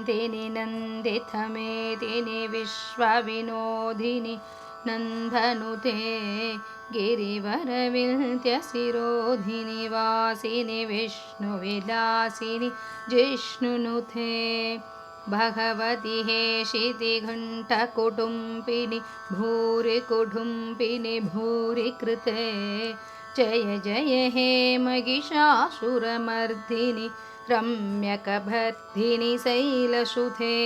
नन्दिनि नन्दितमेदिनि विश्वविनोदिनि नन्दनुते गिरिवरविन्ध्यशिरोधिनि वासिनि विष्णुविलासिनि जिष्णुनुते भगवति हेशितिघण्टकुटुम्बिनि भूरि कुटुम्बिनि भूरि कृते जय जय हे महिषासुरमर्दिनि रम्यकभर्दिनि शैलसुते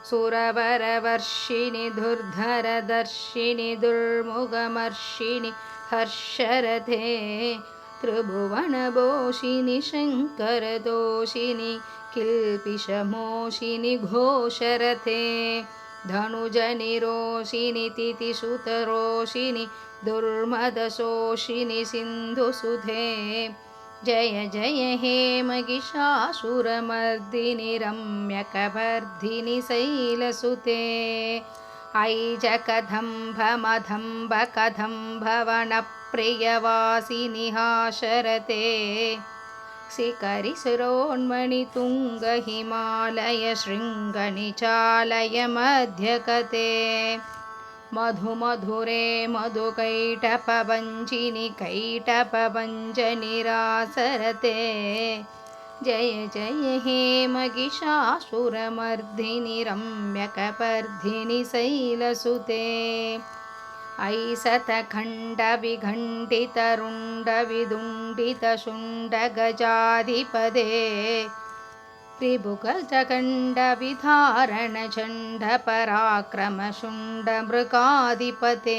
सुरवरवर्षिणि दुर्धरदर्शिनि दुर्मुखमर्षिणि हर्षरथे त्रिभुवनभूषिणि शङ्करदोषिणि किल्पिषमोषिणि घोषरथे धनुजनिरोषिणि तिथिसुतरोषिणि दुर्मदशोषिणि सिन्धुसुधे जय जय हे महिषासुरमर्दिनि रम्यकवर्धिनि शैलसुते ऐजकदम्भमदम्बकदम्भवनप्रियवासिनि हाशरते शिखरिशिरोन्मणि तुङ्गहिमालय शृङ्गनिचालय मध्यकते मधुमधुरे मधुकैटपभञ्जिनि कैटपभञ्जनि रासरते जय जय हे महिषासुरमर्दिनि रम्यकवर्धिनि शैलसुते ऐशतखण्डविघण्टितरुण्डविदुण्डितशुण्डगजाधिपदे त्रिभुगजगण्डविधारणचण्डपराक्रमशुण्डमृगाधिपते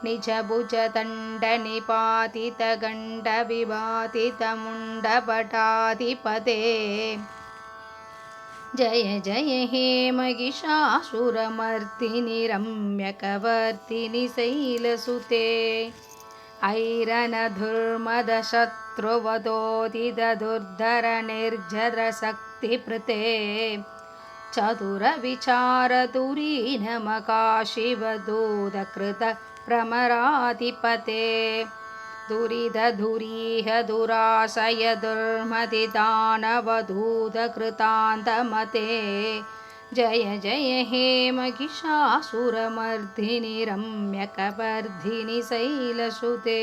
निजभुजदण्डनिपातितगण्डविभातितमुण्डपटाधिपते जय जय हे महिषासुरमर्दिनि रम्यकवर्दिनि शैलसुते ऐरनधुर्मदशत्रुवधोदितदुर्धरनिर्झरशक्तिप्रते चतुरविचारधुरीनमकाशिवदूतकृतभ्रमराधिपते दुरिधधुरीह दुराशय दुर्मदिदानवदूतकृतान्तमते जय जय हे महिषासुरमर्दिनि रम्यकवर्दिनि शैलसुते।